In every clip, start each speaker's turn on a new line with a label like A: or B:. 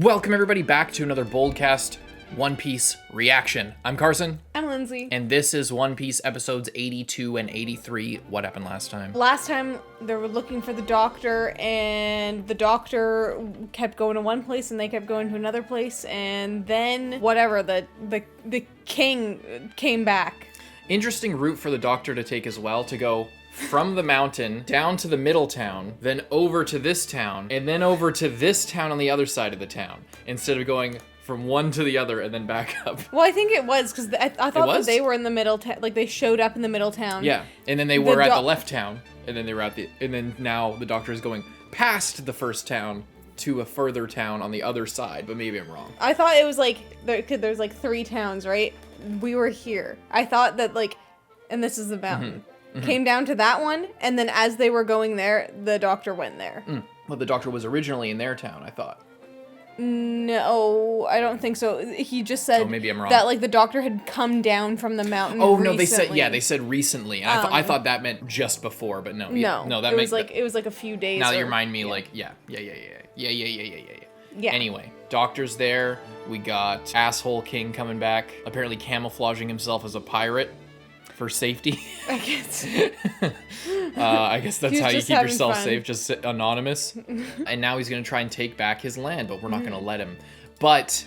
A: Welcome everybody back to another BOLDcast One Piece reaction. I'm Carson.
B: I'm Lindsay.
A: And this is One Piece episodes 82 and 83. What happened last time?
B: Last time they were looking for the doctor and the doctor kept going to one place and they kept going to another place, and then whatever, the king came back.
A: Interesting route for the doctor to take as well, to go from the mountain down to the middle town, then over to this town, and then over to this town on the other side of the town, instead of going from one to the other and then back up.
B: Well, I think it was because I thought that they were in the middle town, like they showed up in the middle town.
A: Yeah, and then they were at the left town, and then they were at the, and then now the doctor is going past the first town to a further town on the other side, but maybe I'm wrong.
B: I thought it was like, there's like 3 towns, right? We were here. I thought that like, and this is the mountain. Came down to that one, and then as they were going there, the doctor went there.
A: Well, the doctor was originally in their town, I thought.
B: No, I don't think so. He just said
A: maybe I'm wrong.
B: that like the doctor had come down from the mountain.
A: Oh
B: recently.
A: no, they said recently. And I thought that meant just before, but no.
B: No,
A: that
B: was like it was like a few days.
A: Now that you remind me, like yeah. Anyway, doctor's there. We got asshole King coming back, apparently camouflaging himself as a pirate for safety.
B: I guess.
A: I guess that's how you keep yourself
B: fun.
A: safe, just anonymous. And now he's gonna try and take back his land, but we're not gonna let him. But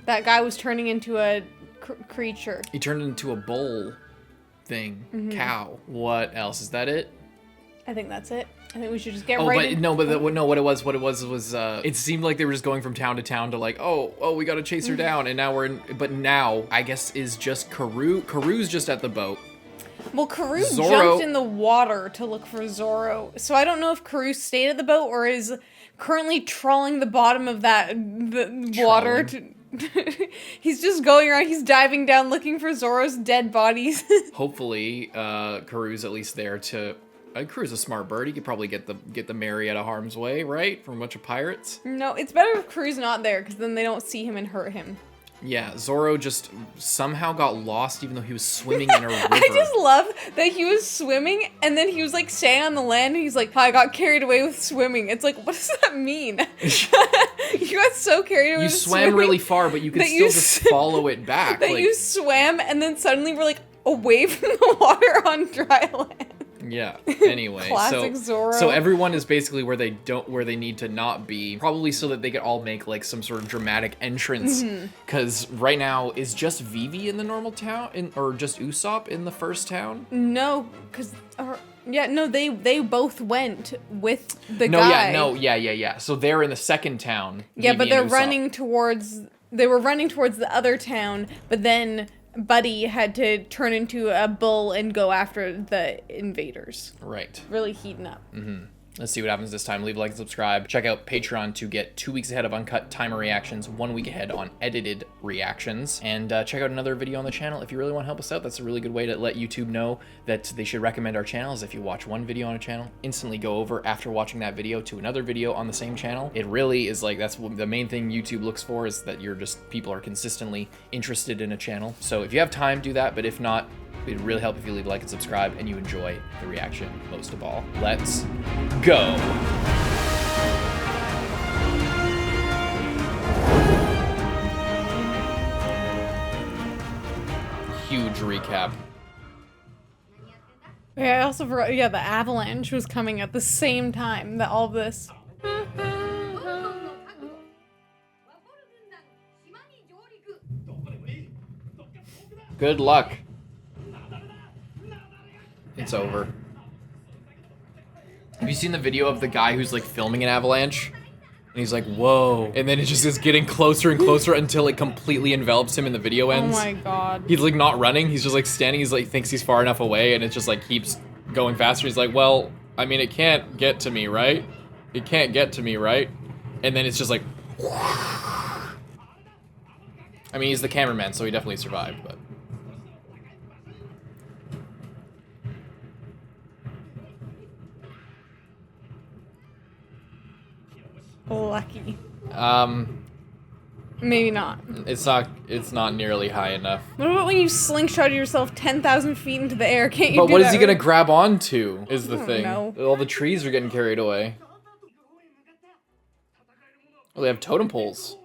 B: that guy was turning into a creature.
A: He turned into a bull thing, cow. What else? Is that it?
B: I think that's it. I think we should just get
A: what it was it seemed like they were just going from town to town to like, oh, we gotta chase her down, and now but now, I guess, is just Karoo. Karoo's just at the boat.
B: Well, Karoo jumped in the water to look for Zoro, so I don't know if Karoo stayed at the boat or is currently trawling the bottom of the water. He's just going around, he's diving down looking for Zoro's dead bodies. Hopefully,
A: Karoo's at least there to... Karoo's a smart bird. He could probably get the Mary out of harm's way, right? From a bunch of pirates.
B: No, it's better if Karoo's not there, because then they don't see him and hurt him.
A: Yeah, Zoro just somehow got lost, even though he was swimming in a river.
B: I just love that he was swimming, and then he was like staying on the land, and he's like, I got carried away with swimming. It's like, what does that mean? You got so carried away with swimming.
A: You swam really far, but you could still just follow it back.
B: That you swam, and then suddenly we're like away from the water on dry land.
A: Yeah. Anyway,
B: Classic Zoro.
A: So everyone is basically where they need to not be, probably so that they could all make like some sort of dramatic entrance. Because right now, is just Vivi in the normal town, or just Usopp in the first town?
B: No, because they both went with the guy.
A: Yeah. So they're in the second town.
B: Yeah,
A: Vivi
B: but they're
A: and Usopp.
B: They were running towards the other town, but then Buddy had to turn into a bull and go after the invaders.
A: Right.
B: Really heating up.
A: Let's see what happens this time. Leave a like and subscribe. Check out Patreon to get 2 weeks ahead of uncut timer reactions, 1 week ahead on edited reactions, and check out another video on the channel if you really want to help us out. That's a really good way to let YouTube know that they should recommend our channels. If you watch one video on a channel, instantly go over after watching that video to another video on the same channel. It really is like, that's the main thing YouTube looks for, is that people are consistently interested in a channel. So if you have time, do that, but if not, it'd really help if you leave a like and subscribe and you enjoy the reaction most of all. Let's go. Huge recap.
B: Yeah, I also forgot, the avalanche was coming at the same time that all of this.
A: Good luck. It's over. Have you seen the video of the guy who's like filming an avalanche? And he's like, whoa. And then it just is getting closer and closer until it completely envelops him and the video ends.
B: Oh my god.
A: He's like not running, he's just like standing, he's like thinks he's far enough away, and it just like keeps going faster. He's like, well, I mean, it can't get to me, right? It can't get to me, right? And then it's just like... I mean, he's the cameraman, so he definitely survived, but...
B: Lucky.
A: Maybe not. It's not nearly high enough.
B: What about when you slingshot yourself 10,000 feet into the air? Can't you
A: But
B: do
A: what
B: that
A: is he gonna grab onto, is the thing.
B: know.
A: All the trees are getting carried away. Oh, they have totem poles.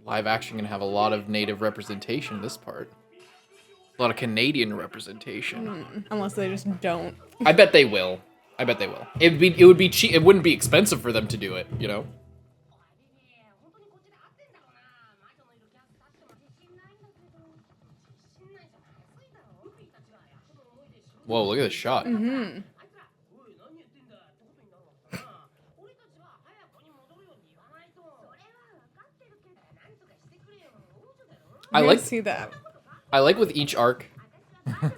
A: Live action can have a lot of native representation. This part, a lot of Canadian representation.
B: Unless they just don't.
A: I bet they will. I bet they will. It would be cheap. It wouldn't be expensive for them to do it. You know. Whoa! Look at this shot.
B: I like see that.
A: I like with each arc. I'm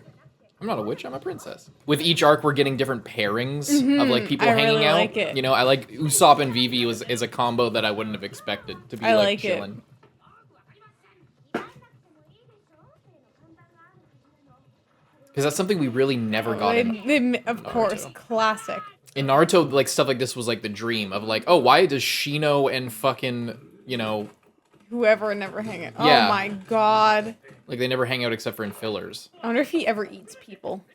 A: not a witch, I'm a princess. With each arc, we're getting different pairings of like people hanging
B: really
A: out.
B: like it.
A: You know, I like Usopp and Vivi is a combo that I wouldn't have expected to be like chilling. Because that's something we really never got in
B: of course, classic.
A: In Naruto, like stuff like this was like the dream of like, oh, why does Shino and fucking, you know,
B: whoever never hang out.
A: Yeah.
B: Oh my god.
A: Like they never hang out except for in fillers.
B: I wonder if he ever eats people.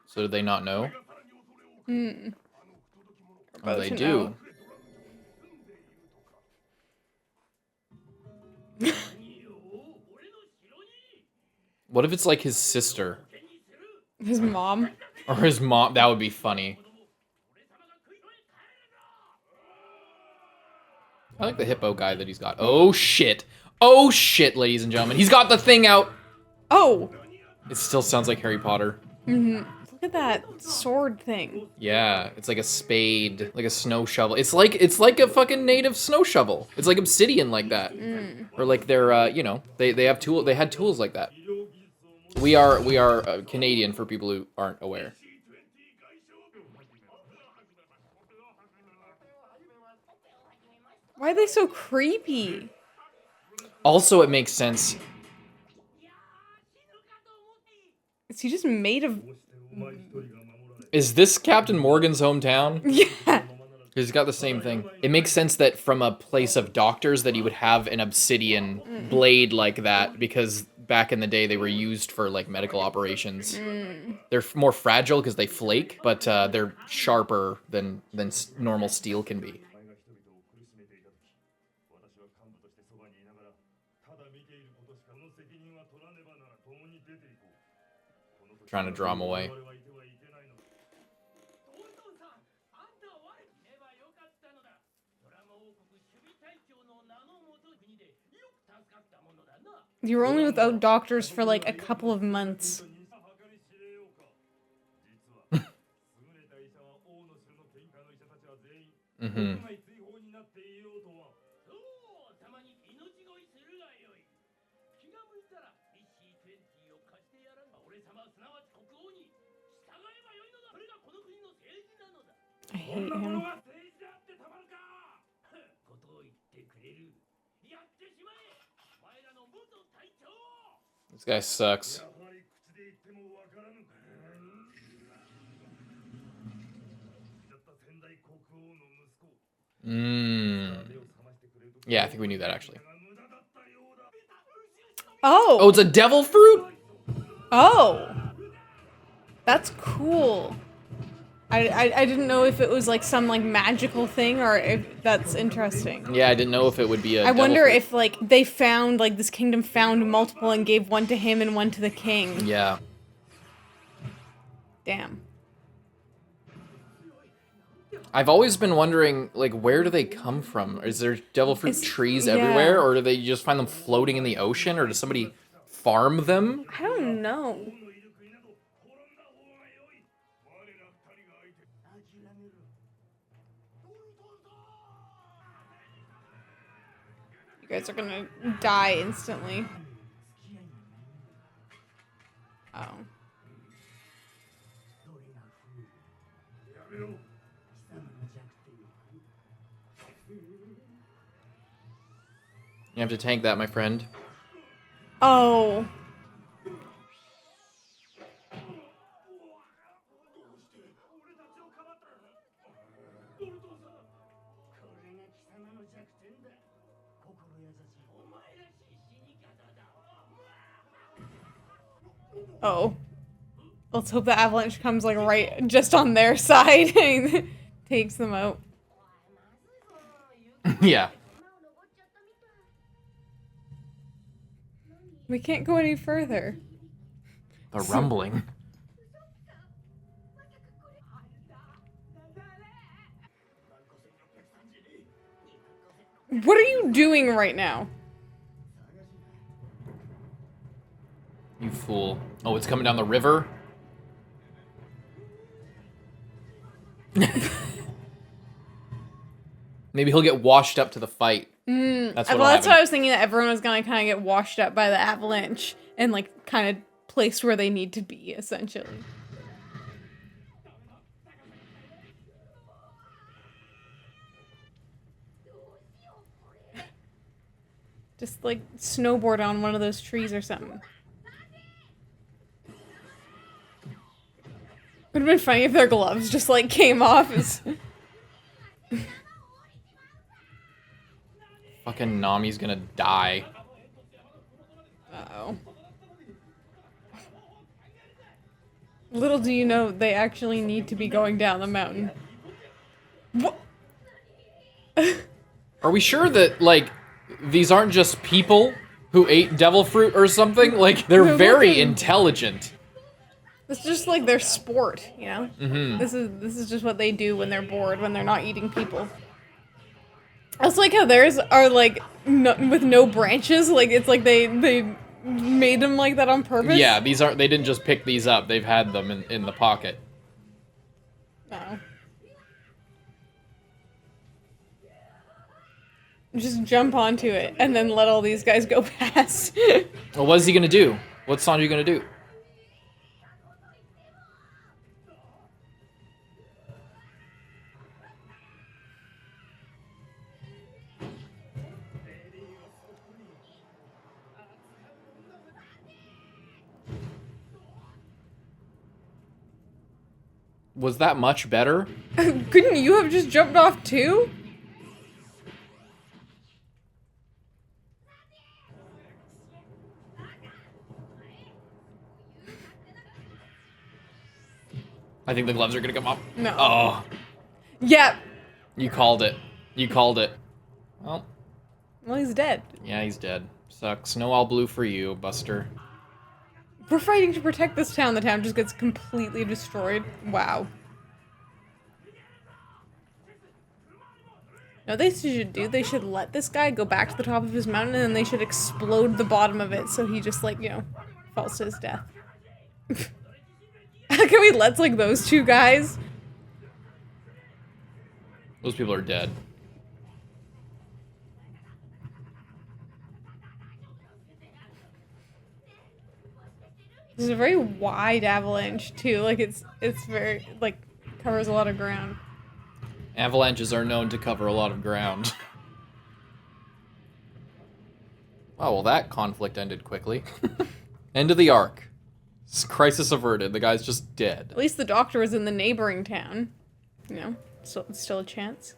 A: So did they not know? Oh, they do. What if it's like his sister?
B: His mom?
A: Or his mom? That would be funny. I like the hippo guy that he's got. Oh shit. Oh shit, ladies and gentlemen. He's got the thing out.
B: Oh.
A: It still sounds like Harry Potter.
B: Look at that sword thing.
A: Yeah, it's like a spade, like a snow shovel. It's like a fucking native snow shovel. It's like obsidian like that. Or like they're you know, they had tools like that. We are Canadian for people who aren't aware.
B: Why are they so creepy?
A: Also, it makes sense.
B: Is he just made of...
A: Is this Captain Morgan's hometown?
B: Yeah.
A: He's got the same thing. It makes sense that from a place of doctors that he would have an obsidian blade like that, because back in the day they were used for like medical operations. They're more fragile because they flake, but they're sharper than normal steel can be. Trying to draw him away.
B: You were only without doctors for like a couple of months. I hate him.
A: This guy sucks. Yeah, I think we knew that actually. Oh, it's a devil fruit?
B: Oh. That's cool. I didn't know if it was like some like magical thing or if that's interesting.
A: Yeah, I didn't know if it would be a
B: I wonder if like they found like this kingdom found multiple and gave one to him and one to the king.
A: Yeah.
B: Damn.
A: I've always been wondering, like, where do they come from? Is there devil fruit trees everywhere, or do they just find them floating in the ocean, or does somebody farm them?
B: I don't know. You guys are gonna die instantly. Oh.
A: You have to tank that, my friend.
B: Oh. Oh. Let's hope the avalanche comes, like, right just on their side and takes them out.
A: Yeah.
B: We can't go any further.
A: The rumbling.
B: What are you doing right now?
A: You fool. Oh, it's coming down the river? Maybe he'll get washed up to the fight. That's
B: Well, that's what I was thinking, that everyone was gonna kind of get washed up by the avalanche and, like, kind of placed where they need to be, essentially. Just, like, snowboard on one of those trees or something. Would have been funny if their gloves just, like, came off as...
A: Fucking Nami's gonna die.
B: Uh-oh. Little do you know, they actually need to be going down the mountain. What?
A: Are we sure that, like, these aren't just people who ate devil fruit or something? Like, they're very intelligent.
B: It's just like their sport, you know? Mm-hmm. This is just what they do when they're bored, when they're not eating people. I also like how theirs are, like, with no branches. Like, it's like they made them like that on purpose.
A: Yeah, they didn't just pick these up. They've had them in the pocket.
B: Oh. Just jump onto it and then let all these guys go past.
A: Well, what is he gonna do? What's Sanji gonna do? Was that much better?
B: Couldn't you have just jumped off too?
A: I think the gloves are gonna come off.
B: No.
A: Oh.
B: Yeah.
A: You called it. You called it. Well,
B: he's dead.
A: yeah, he's dead. Sucks. No all blue for you, Buster.
B: We're fighting to protect this town. The town just gets completely destroyed. Wow. No, they should do. They should let this guy go back to the top of his mountain, and then they should explode the bottom of it so he just, like, you know, falls to his death. Can we let, like, those two guys?
A: Those people are dead.
B: This is a very wide avalanche too. Like it's very, like, covers a lot of ground.
A: Avalanches are known to cover a lot of ground. Oh, well, that conflict ended quickly. End of the arc. Crisis averted. The guy's just dead.
B: At least the doctor was in the neighboring town. You know, so it's still a chance.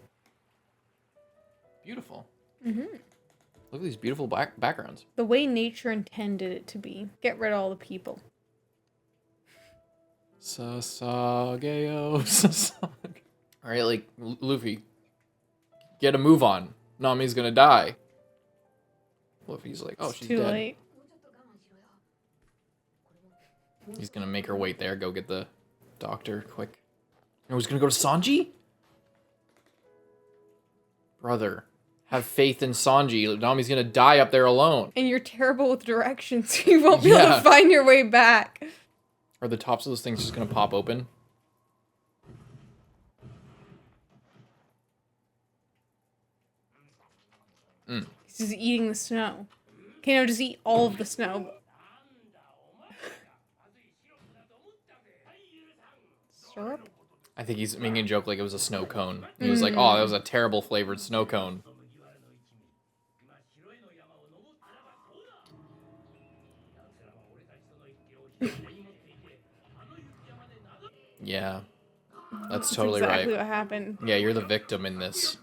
A: Beautiful. Mm-hmm. Look at these beautiful backgrounds.
B: The way nature intended it to be. Get rid of all the people.
A: Sasageo. Alright, like, Luffy. Get a move on. Nami's gonna die. Luffy's like, oh, she's
B: too
A: dead.
B: Late.
A: He's gonna make her wait there, go get the doctor quick. Oh, he's gonna go to Sanji? Brother, have faith in Sanji. Nami's gonna die up there alone.
B: And you're terrible with directions. You won't be able to find your way back.
A: Are the tops of those things just gonna pop open?
B: He's just eating the snow. Okay, no, just eat all of the snow. Syrup?
A: I think he's making a joke like it was a snow cone. He was like, oh, that was a terrible flavored snow cone. Yeah. That's totally
B: exactly
A: right.
B: What happened.
A: Yeah, you're the victim in this.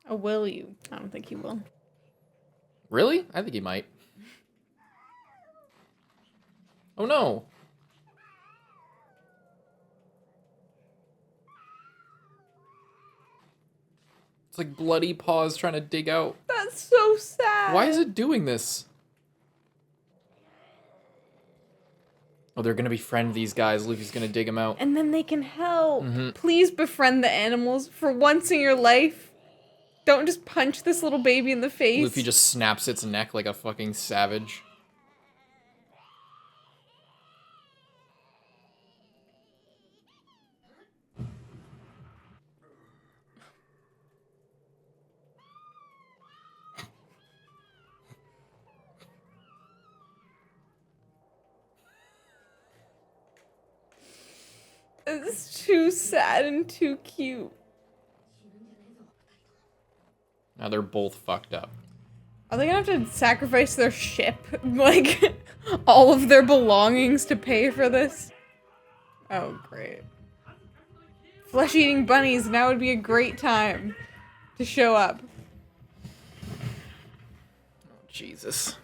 B: Oh, will you? I don't think you will.
A: Really? I think he might. Oh no. It's like bloody paws trying to dig out.
B: That's so sad.
A: Why is it doing this? Oh, they're gonna befriend these guys. Luffy's gonna dig them out.
B: And then they can help. Please befriend the animals for once in your life. Don't just punch this little baby in the face.
A: Luffy just snaps its neck like a fucking savage.
B: It's too sad and too cute.
A: Now they're both fucked up.
B: Are they gonna have to sacrifice their ship? Like, all of their belongings to pay for this? Oh, great. Flesh-eating bunnies, now would be a great time to show up.
A: Oh, Jesus.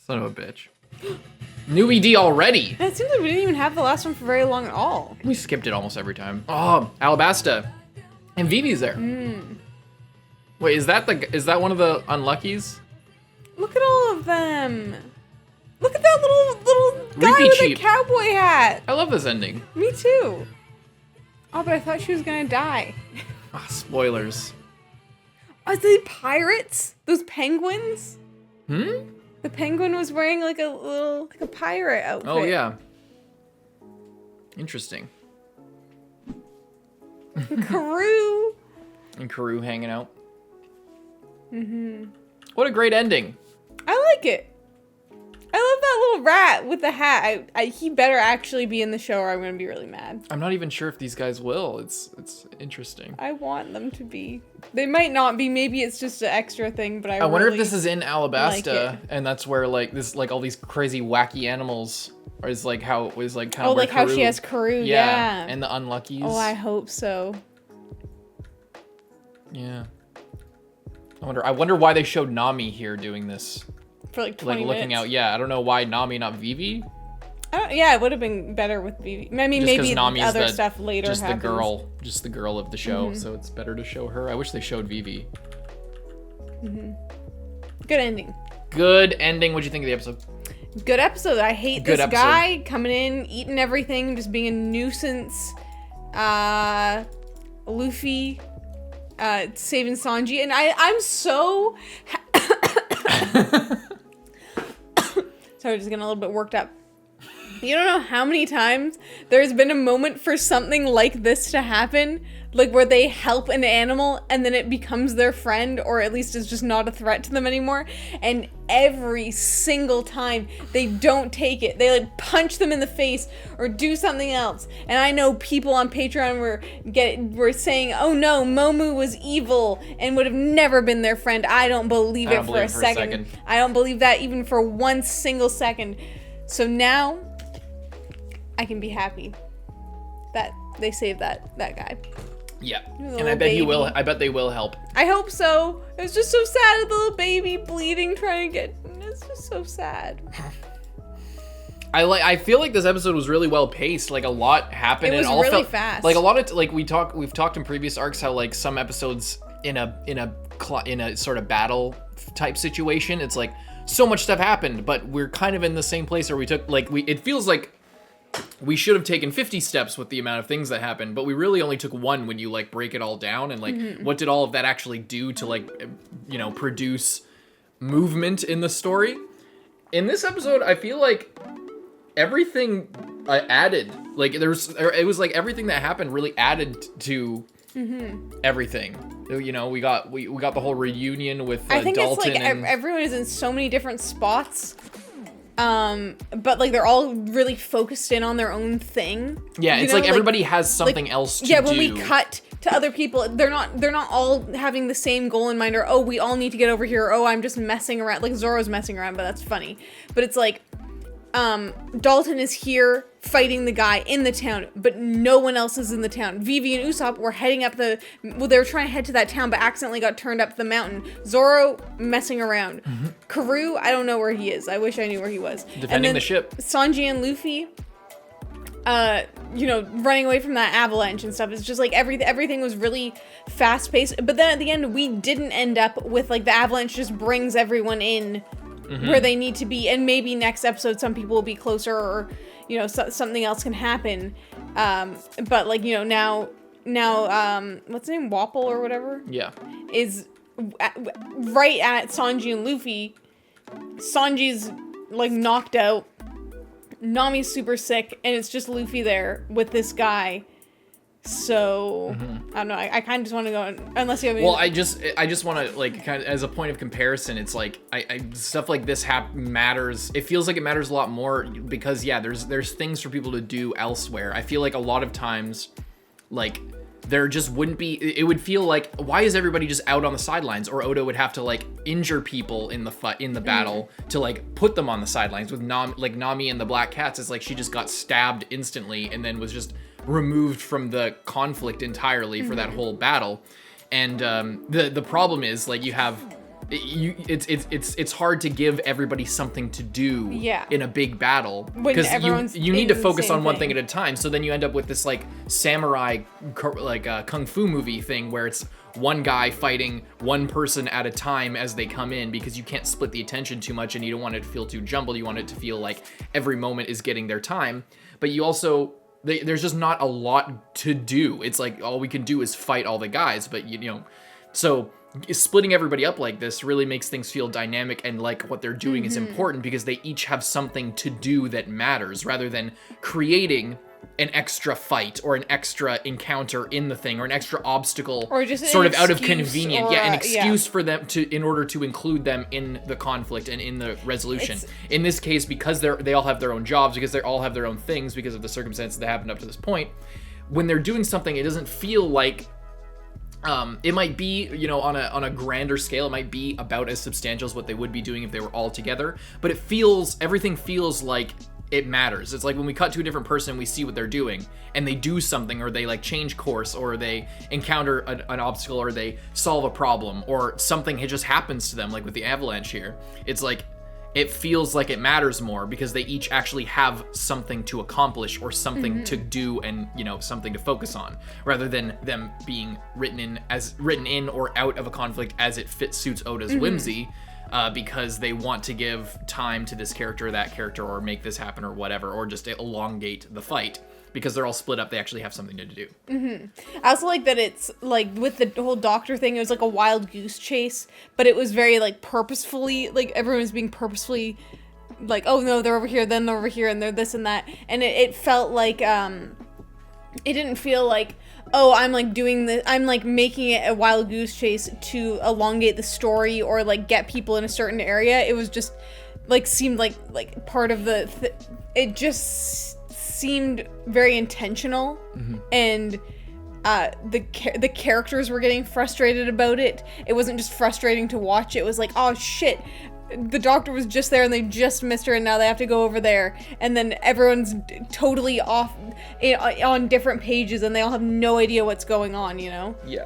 A: Son of a bitch. New ED already!
B: It seems like we didn't even have the last one for very long at all.
A: We skipped it almost every time. Oh, Alabasta. And Vivi's there. Wait, is that one of the unluckies?
B: Look at all of them. Look at that little guy
A: Repeat
B: with
A: sheep.
B: a cowboy hat.
A: I love this ending.
B: Me too. Oh, but I thought she was gonna die.
A: Ah, spoilers.
B: Are they pirates? Those penguins?
A: Hmm?
B: The penguin was wearing like a pirate outfit.
A: Oh, yeah. Interesting.
B: Karoo.
A: And Karoo hanging out. What a great ending.
B: I like it. I love that little rat with the hat. He better actually be in the show or I'm gonna be really mad.
A: I'm not even sure if these guys will. It's interesting.
B: I want them to be. They might not be. Maybe it's just an extra thing, but I
A: wonder
B: really
A: if this is in Alabasta,
B: like it.
A: and that's where like this like all these crazy wacky animals is like how it was like kind
B: Oh,
A: of
B: like how she has Karoo, yeah.
A: and the unluckies.
B: Oh, I hope so.
A: Yeah. I wonder why they showed Nami here doing this.
B: For like 20 minutes.
A: Looking out. Yeah, I don't know why Nami, not Vivi.
B: Yeah, it would have been better with Vivi. I mean,
A: Just
B: maybe
A: Nami's
B: other stuff later
A: just
B: happens.
A: just the girl of the show. So it's better to show her. I wish they showed Vivi.
B: Good ending.
A: Good ending. What'd you think of the episode?
B: Good episode. I hate
A: Good
B: this
A: episode.
B: guy coming in, eating everything, just being a nuisance. Luffy, saving Sanji, and I'm so. Sorry, just getting a little bit worked up. You don't know how many times there's been a moment for something like this to happen, like where they help an animal and then it becomes their friend, or at least is just not a threat to them anymore. And every single time they don't take it, they like punch them in the face or do something else. And I know people on Patreon were saying, "Oh no, Momu was evil and would have never been their friend." I don't believe it for a second. I don't believe that even for one single second. So now I can be happy that they saved that guy.
A: Yeah, and I bet he will. I bet they will help.
B: I hope so. It was just so sad, the little baby bleeding, trying to get. It's just so sad.
A: I feel like this episode was really well paced. Like a lot happened.
B: It was
A: all
B: really
A: felt,
B: fast.
A: Like a lot of we've talked in previous arcs how like some episodes in a sort of battle type situation, it's like so much stuff happened, but we're kind of in the same place where we took it feels like we should have taken 50 steps with the amount of things that happened, but we really only took one when you like break it all down and like what did all of that actually do to like produce movement in the story. In this episode, I feel like everything added, like it was like everything that happened really added to everything. We got the whole reunion with
B: I think
A: Dalton
B: it's like
A: and
B: everyone is in so many different spots. But like they're all really focused in on their own thing.
A: Yeah, it's like everybody has something else to do.
B: Yeah, when we cut to other people, they're not all having the same goal in mind, or oh, we all need to get over here, or oh, I'm just messing around. Like Zoro's messing around, but that's funny. But it's like Dalton is here fighting the guy in the town, but no one else is in the town. Vivi and Usopp were heading up they were trying to head to that town, but accidentally got turned up the mountain. Zoro messing around. Karoo, I don't know where he is. I wish I knew where he was.
A: Defending the ship.
B: Sanji and Luffy, running away from that avalanche and stuff. It's just like everything was really fast paced. But then at the end, we didn't end up with like the avalanche just brings everyone in where they need to be, and maybe next episode some people will be closer, or something else can happen. But like now what's his name, Wapol or whatever?
A: Yeah.
B: Is right at Sanji and Luffy. Sanji's like knocked out. Nami's super sick, and it's just Luffy there with this guy. So I don't know. I kind of just want to go unless you have any.
A: Well, I just want to like kind of as a point of comparison. It's like I stuff like this matters. It feels like it matters a lot more because there's things for people to do elsewhere. I feel like a lot of times, like there just wouldn't be. It would feel like, why is everybody just out on the sidelines? Or Oda would have to like injure people in the battle to like put them on the sidelines. With Nami and the Black Cats, it's like she just got stabbed instantly and then was just removed from the conflict entirely for that whole battle. And the problem is like it's hard to give everybody something to do in a big battle because you need to focus on one thing at a time. So then you end up with this like samurai kung fu movie thing where it's one guy fighting one person at a time as they come in, because you can't split the attention too much and you don't want it to feel too jumbled. You want it to feel like every moment is getting their time, but you also there's just not a lot to do. It's like all we can do is fight all the guys, but so splitting everybody up like this really makes things feel dynamic and like what they're doing is important because they each have something to do that matters, rather than creating an extra fight or an extra encounter in the thing or an extra obstacle
B: or just
A: sort of out of convenience. An excuse for them in order to include them in the conflict and in the resolution. In this case, because they all have their own jobs, because they all have their own things, because of the circumstances that happened up to this point, when they're doing something, it doesn't feel like it might be, on a grander scale, it might be about as substantial as what they would be doing if they were all together, but everything feels like it matters. It's like when we cut to a different person and we see what they're doing and they do something, or they like change course, or they encounter an obstacle, or they solve a problem, or something just happens to them, like with the avalanche here. It's like it feels like it matters more because they each actually have something to accomplish or something to do and, something to focus on, rather than them being written in or out of a conflict as it suits Oda's whimsy, because they want to give time to this character or that character, or make this happen or whatever, or just elongate the fight. Because they're all split up, they actually have something to do.
B: I also like that it's like with the whole doctor thing, it was like a wild goose chase, but it was very like purposefully, like everyone was being purposefully like, oh no, they're over here, then they're over here, and they're this and that, and it felt like it didn't feel like, oh, I'm like doing this, I'm like making it a wild goose chase to elongate the story or like get people in a certain area. It was just like seemed like part of it just seemed very intentional, and the characters were getting frustrated about it. It wasn't just frustrating to watch. It was like, oh shit, the doctor was just there and they just missed her and now they have to go over there, and then everyone's totally off on different pages and they all have no idea what's going on,
A: Yeah.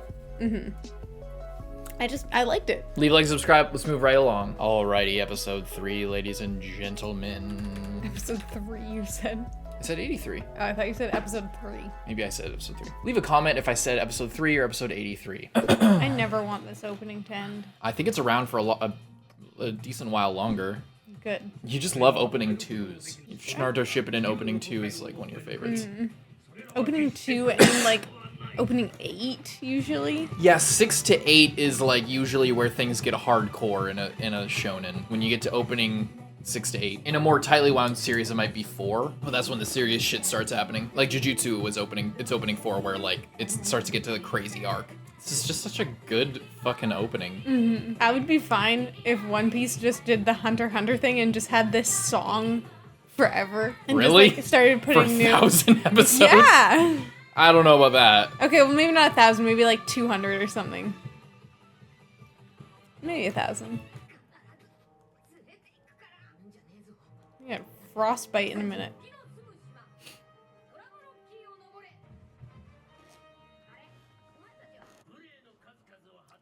B: I liked it.
A: Leave a like, subscribe. Let's move right along. Alrighty, episode 3, ladies and gentlemen.
B: Episode 3, you said?
A: I said 83.
B: Oh, I thought you said episode 3.
A: Maybe I said episode 3. Leave a comment if I said episode 3 or episode 83.
B: I never want this opening to end.
A: I think it's around for a decent while longer.
B: Good.
A: You just love opening 2s. Naruto Shippuden opening 2 is like one of your favorites.
B: Opening 2 and like opening 8 usually.
A: Yeah, 6 to 8 is like usually where things get hardcore in a shonen. When you get to opening 6 to 8. In a more tightly wound series, it might be 4, but that's when the serious shit starts happening. Like Jujutsu was opening 4, where like it starts to get to the crazy arc. This is just such a good fucking opening.
B: I would be fine if One Piece just did the Hunter x Hunter thing and just had this song forever. And
A: really?
B: Just, like, started putting
A: for 1,000 episodes?
B: Yeah.
A: I don't know about that.
B: Okay, well maybe not 1,000, maybe like 200 or something. Maybe 1,000. Yeah, frostbite in a minute.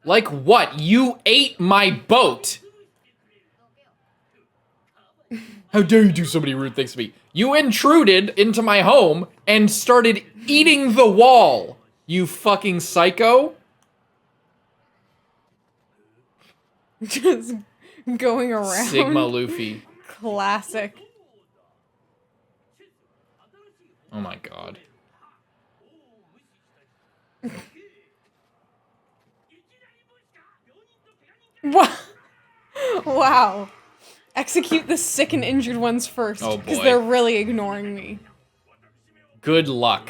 A: Like what? You ate my boat! How dare you do so many rude things to me? You intruded into my home and started eating the wall! You fucking psycho!
B: Just going around.
A: Sigma Luffy.
B: Classic.
A: Oh my god.
B: Wow. Execute the sick and injured ones first.
A: Oh,
B: because
A: boy.
B: they're really ignoring me.
A: Good luck.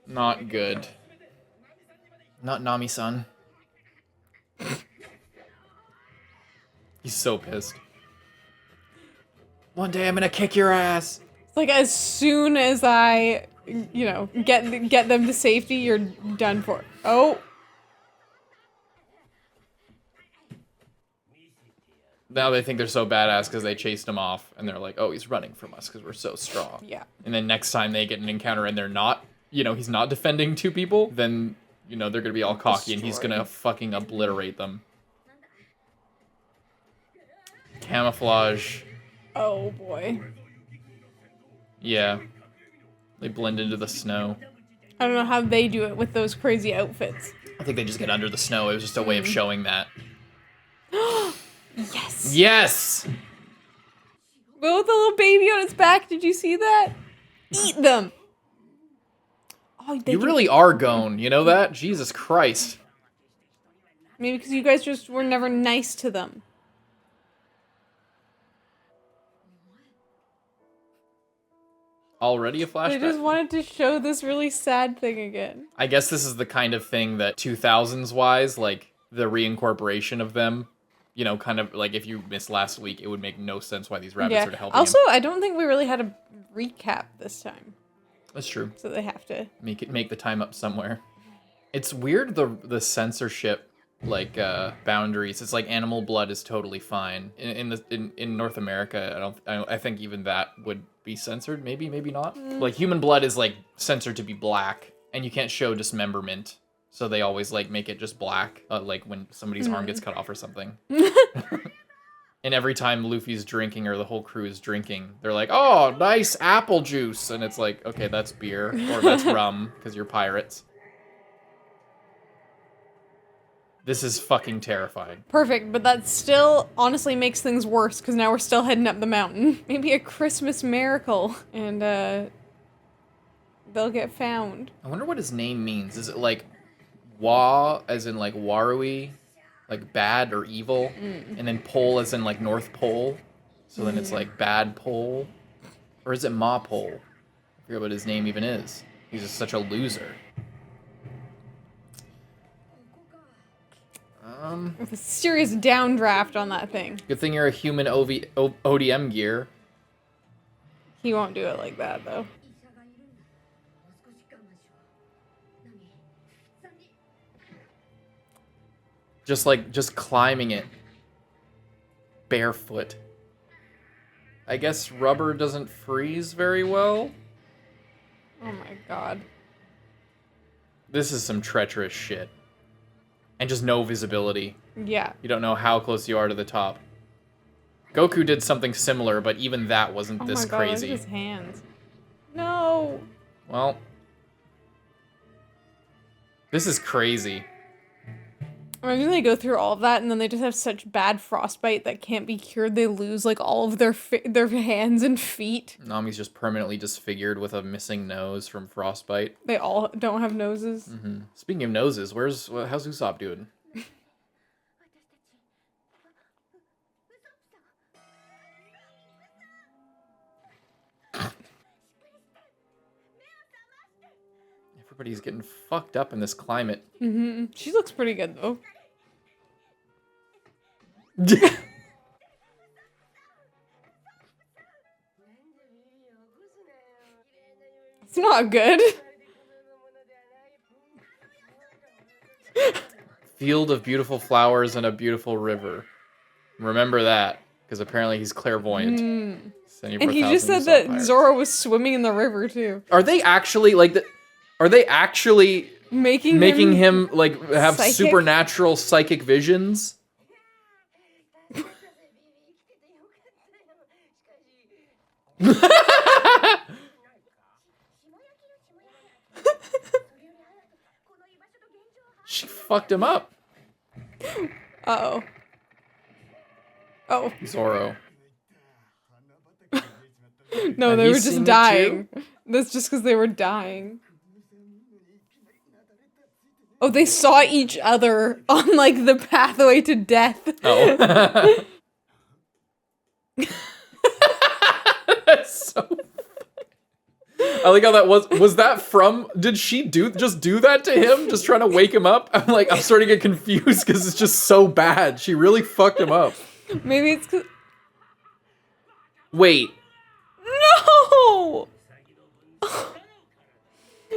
A: Not good. Not Nami-san. He's so pissed. One day I'm gonna kick your ass.
B: It's like as soon as I, you know, get them to safety, you're done for. Oh.
A: Now they think they're so badass because they chased him off, and they're like, oh, he's running from us because we're so strong.
B: Yeah.
A: And then next time they get an encounter and they're not, you know, he's not defending two people, then, you know, they're gonna be all cocky and he's gonna fucking obliterate them. Camouflage.
B: Oh boy.
A: Yeah. They blend into the snow.
B: I don't know how they do it with those crazy outfits.
A: I think they just get under the snow. It was just a way of showing that.
B: Yes.
A: Yes!
B: Oh, the little baby on its back. Did you see that? Eat them. Oh,
A: You really are Gon, you know that? Jesus Christ.
B: Maybe because you guys just were never nice to them.
A: Already a flashback?
B: They just wanted to show this really sad thing again.
A: I guess this is the kind of thing that 2000s wise, like the reincorporation of them, you know, kind of like if you missed last week, it would make no sense why these rabbits are helping
B: Also,
A: him.
B: I don't think we really had a recap this time.
A: That's true.
B: So they have to
A: Make the time up somewhere. It's weird the censorship like boundaries. It's like animal blood is totally fine in North America. I think even that would be censored. Maybe not. Like human blood is like censored to be black, and you can't show dismemberment. So they always like make it just black, like when somebody's arm gets cut off or something. And every time Luffy's drinking or the whole crew is drinking, they're like, "Oh, nice apple juice," and it's like, okay, that's beer or that's rum because you're pirates. This is fucking terrifying.
B: Perfect, but that still honestly makes things worse because now we're still heading up the mountain. Maybe a Christmas miracle, and they'll get found.
A: I wonder what his name means. Is it like Wa as in like Warui, like bad or evil, and then Pole as in like North Pole? So then it's like bad Pole, or is it Ma Pole? I forget what his name even is. He's just such a loser.
B: With a serious downdraft on that thing.
A: Good thing you're a human ODM gear.
B: He won't do it like that, though.
A: Just climbing it. Barefoot. I guess rubber doesn't freeze very well.
B: Oh my god.
A: This is some treacherous shit. And just no visibility.
B: Yeah.
A: You don't know how close you are to the top. Goku did something similar, but even that wasn't this
B: Oh my god,
A: crazy.
B: look at his hands. No.
A: Well, this is crazy.
B: Imagine they go through all of that and then they just have such bad frostbite that can't be cured. They lose like all of their hands and feet.
A: Nami's just permanently disfigured with a missing nose from frostbite.
B: They all don't have noses.
A: Mm-hmm. Speaking of noses, how's Usopp doing? Everybody's getting fucked up in this climate.
B: Mm-hmm. She looks pretty good though. It's not good.
A: Field of beautiful flowers and a beautiful river. Remember that, because apparently he's clairvoyant.
B: And he just said that Zoro was swimming in the river too.
A: Are they actually Are they actually making him like have
B: psychic?
A: supernatural psychic visions? She fucked him up.
B: Uh-oh. Oh.
A: Zoro.
B: No, they were just dying. That's just because they were dying. Oh, they saw each other on, like, the pathway to death.
A: Oh. That's so... I like how that was that from, did she just do that to him? Just trying to wake him up? I'm like, I'm starting to get confused because it's just so bad. She really fucked him up.
B: Maybe it's 'cause...
A: Wait.
B: No!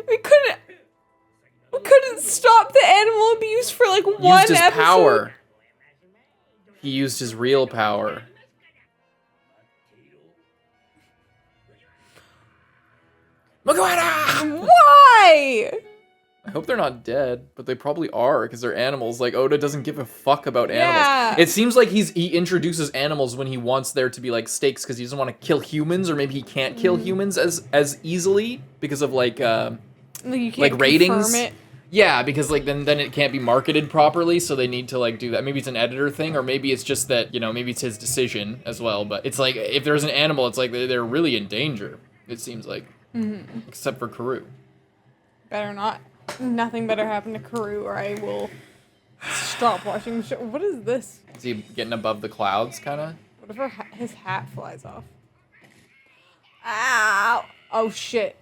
B: We couldn't stop the animal abuse for like one
A: Used his
B: episode.
A: power. He used his real power.
B: Why?
A: I hope they're not dead, but they probably are because they're animals. Like Oda doesn't give a fuck about animals.
B: Yeah.
A: It seems like he introduces animals when he wants there to be like stakes because he doesn't want to kill humans, or maybe he can't kill humans as easily because of like
B: You can't
A: ratings.
B: confirm it.
A: Yeah, because like then it can't be marketed properly, so they need to like do that. Maybe it's an editor thing, or maybe it's just that, you know, maybe it's his decision as well. But it's like if there's an animal, it's like they're really in danger. It seems like, except for Karoo.
B: Better not. Nothing better happen to Karoo, or I will stop watching the show. What is this?
A: Is he getting above the clouds, kind of?
B: What if his hat flies off? Ow! Oh shit.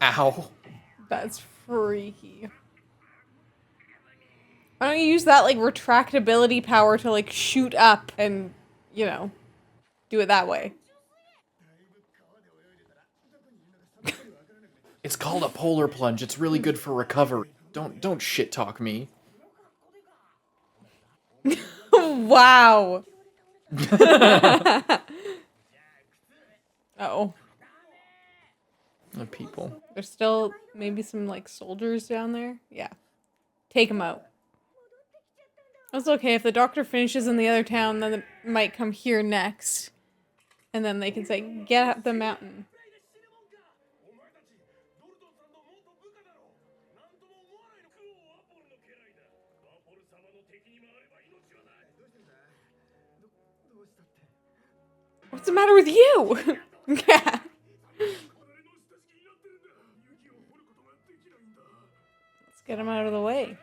A: Ow.
B: That's freaky. Why don't you use that, like, retractability power to, like, shoot up and, you know, do it that way?
A: It's called a polar plunge. It's really good for recovery. Don't shit talk me.
B: Wow. Uh-oh.
A: The people.
B: There's still maybe some, like, soldiers down there? Yeah. Take them out. That's okay. If the doctor finishes in the other town, then it might come here next. And then they can say, get up the mountain. What's the matter with you? Yeah. Let's get him out of the way.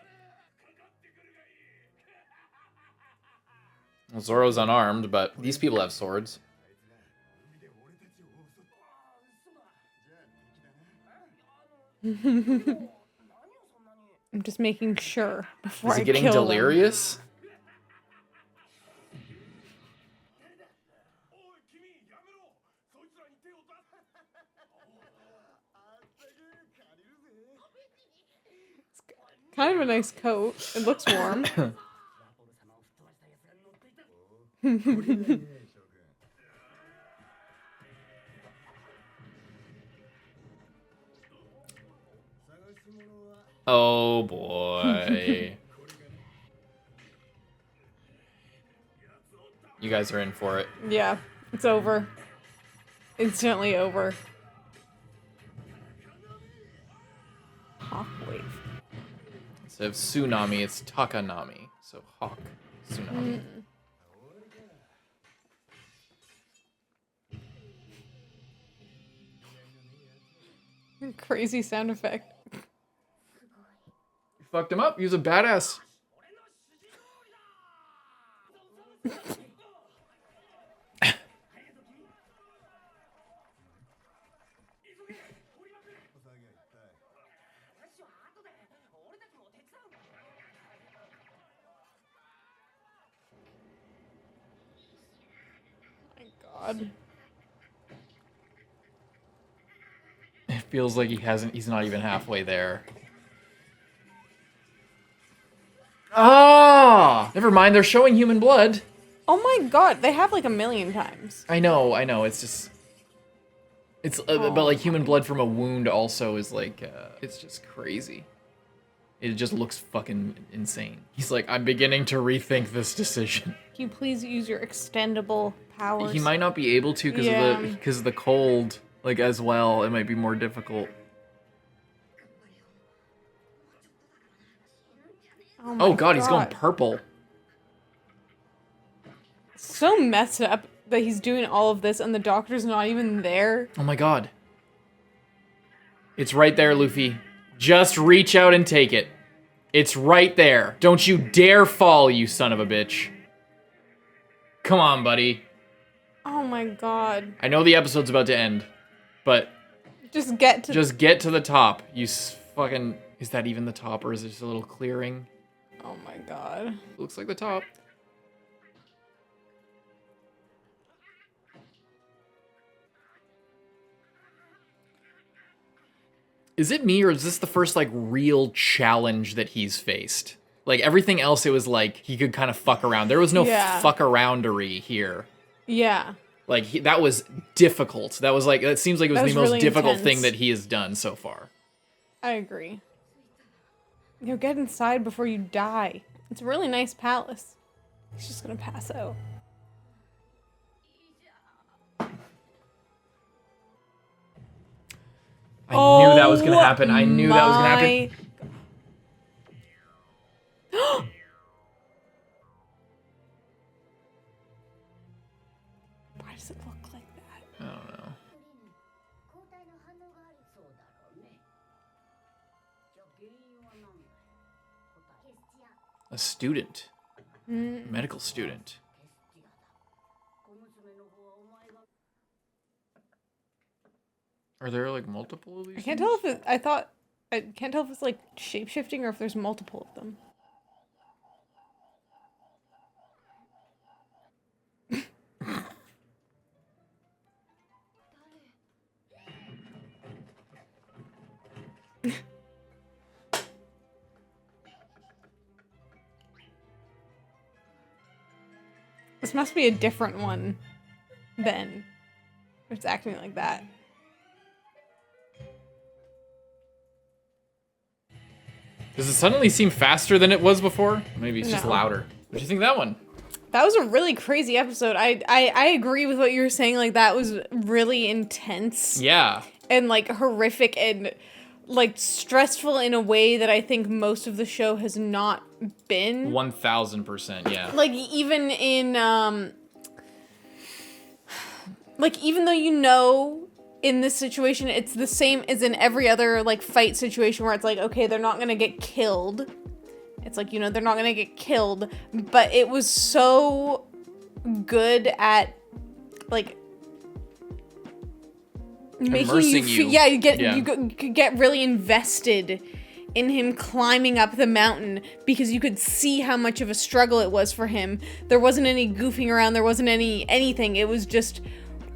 A: Well, Zoro's unarmed, but these people have swords.
B: I'm just making sure before
A: Is he
B: I
A: getting
B: kill
A: delirious?
B: Them. Kind of a nice coat. It looks warm.
A: Oh boy. You guys are in for it.
B: Yeah, it's over. Instantly over. Hawk wave.
A: Instead of tsunami, it's takanami. So hawk, tsunami.
B: Crazy sound effect.
A: You fucked him up. He was a badass.
B: My God.
A: Feels like he's not even halfway there. Ah! Never mind, they're showing human blood.
B: Oh my god, they have like a million times.
A: I know, it's just... but like human blood from a wound also is like, it's just crazy. It just looks fucking insane. He's like, I'm beginning to rethink this decision.
B: Can you please use your extendable powers?
A: He might not be able to because of the cold, like as well. It might be more difficult. Oh god, he's going purple.
B: So messed up that he's doing all of this and the doctor's not even there.
A: Oh my god. It's right there, Luffy. Just reach out and take it. It's right there. Don't you dare fall, you son of a bitch. Come on, buddy.
B: Oh my god.
A: I know the episode's about to end, but...
B: Just get
A: to the top. You fucking... Is that even the top, or is it just a little clearing?
B: Oh my god.
A: Looks like the top. Is it me, or is this the first, like, real challenge that he's faced? Like, everything else, it was like, he could kind of fuck around. There was no fuck aroundery here.
B: Yeah.
A: Like, that was difficult. That was like, that seems like it was the most
B: really
A: difficult
B: intense.
A: thing that he has done so far.
B: I agree. Get inside before you die. It's a really nice palace. He's just gonna pass out.
A: I knew that was gonna happen. I knew that was gonna happen.
B: Why does it look like that?
A: I don't know. A student. Medical student. Are there like multiple of these?
B: I can't tell if I can't tell if it's like shape-shifting or if there's multiple of them. This must be a different one then. If it's acting like that.
A: Does it suddenly seem faster than it was before? Maybe it's just louder. What do you think of that one?
B: That was a really crazy episode. I agree with what you were saying. Like, that was really intense.
A: Yeah.
B: And, like, horrific and, like, stressful in a way that I think most of the show has not been.
A: 1000%, yeah.
B: Like, even in, like, even though you know in this situation it's the same as in every other, like, fight situation where it's like, okay, they're not gonna get killed. It's like, you know, they're not gonna get killed. But it was so good at, like, making you. Yeah, you could get really invested in him climbing up the mountain because you could see how much of a struggle it was for him. There wasn't any goofing around. There wasn't anything. It was just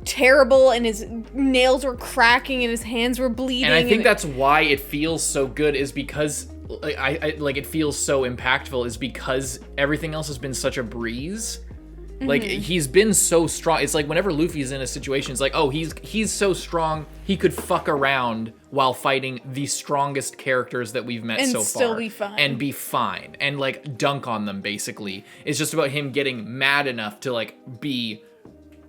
B: terrible, and his nails were cracking and his hands were bleeding.
A: And I think that's why it feels so good, is because like it feels so impactful, is because everything else has been such a breeze. Like, he's been so strong. It's like whenever Luffy's in a situation, it's like, oh, he's so strong, he could fuck around while fighting the strongest characters that we've met so far. And
B: still be fine.
A: And be fine. And, like, dunk on them, basically. It's just about him getting mad enough to, like, be,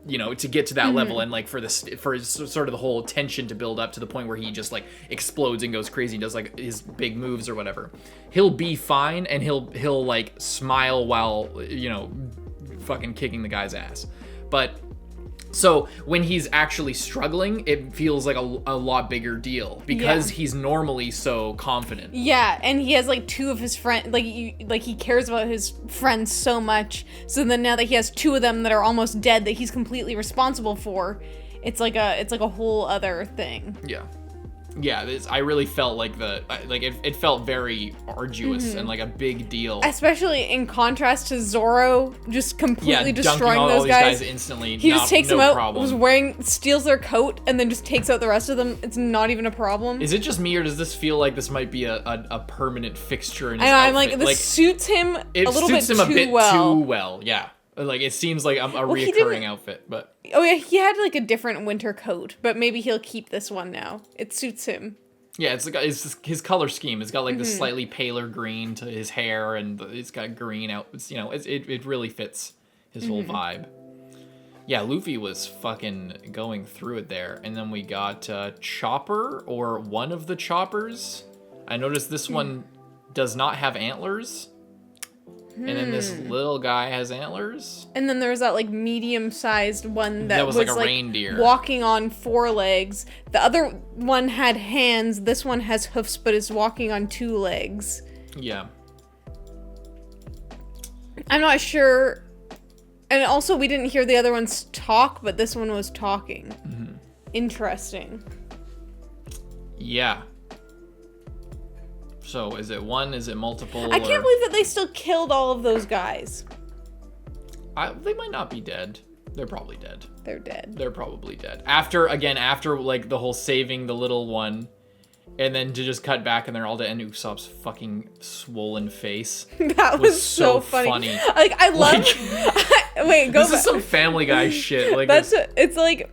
A: you know, to get to that level, and, like, for sort of the whole tension to build up to the point where he just, like, explodes and goes crazy and does, like, his big moves or whatever. He'll be fine, and he'll like, smile while, you know, fucking kicking the guy's ass. But so when he's actually struggling, it feels like a lot bigger deal because he's normally so confident. Yeah, and he has like two of his friends, like he cares about his friends so much. So then now that he has two of them that are almost dead that he's completely responsible for, it's like a whole other thing. Yeah. Yeah, I really felt like it felt very arduous and like a big deal.
B: Especially in contrast to Zoro just completely destroying
A: all
B: those
A: these guys instantly.
B: He just takes them out,
A: problem.
B: steals their coat, and then just takes out the rest of them. It's not even a problem.
A: Is it just me, or does this feel like this might be a permanent fixture in his
B: outfit? I'm like,
A: this
B: suits him a little bit too
A: well. Yeah. Like, it seems like a reoccurring outfit, but...
B: Oh, yeah, he had, like, a different winter coat, but maybe he'll keep this one now. It suits him.
A: Yeah, it's his color scheme. It's got, like, this slightly paler green to his hair, and it's got green out. It's, you know, it really fits his whole vibe. Yeah, Luffy was fucking going through it there. And then we got Chopper, or one of the Choppers. I noticed this one does not have antlers. And then this little guy has antlers.
B: And then there's that, like, medium-sized one that was
A: like a reindeer.
B: Walking on 4 legs. The other one had hands. This one has hoofs, but is walking on 2 legs.
A: Yeah.
B: I'm not sure. And also, we didn't hear the other ones talk, but this one was talking. Interesting.
A: Yeah. So, is it one? Is it multiple?
B: I can't believe that they still killed all of those guys.
A: They might not be dead. They're probably dead.
B: They're dead.
A: They're probably dead. After, like, the whole saving the little one, and then to just cut back and they're all dead, and Usopp's fucking swollen face.
B: That was so funny. Like, I love... Wait, go back.
A: This is some Family Guy shit. Like,
B: it's like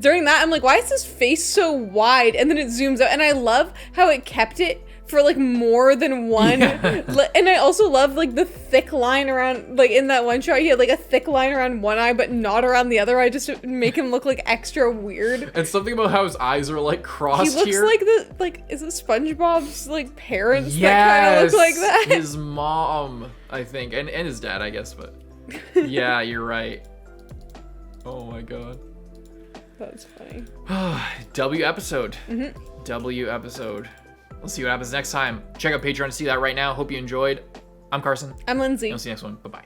B: during that, I'm like, why is his face so wide? And then it zooms out, and I love how it kept it for like more than one. Yeah. And I also love like the thick line around, like in that one shot he had like a thick line around one eye but not around the other eye, just to make him look like extra weird.
A: And something about how his eyes are like crossed
B: here. He looks like is it SpongeBob's like parents that kind of look like that?
A: His mom, I think, and his dad, I guess, but yeah, you're right. Oh my god.
B: That's funny.
A: W episode. W episode. We'll see what happens next time. Check out Patreon to see that right now. Hope you enjoyed. I'm Carson.
B: I'm Lindsay.
A: We'll see you next one. Bye-bye.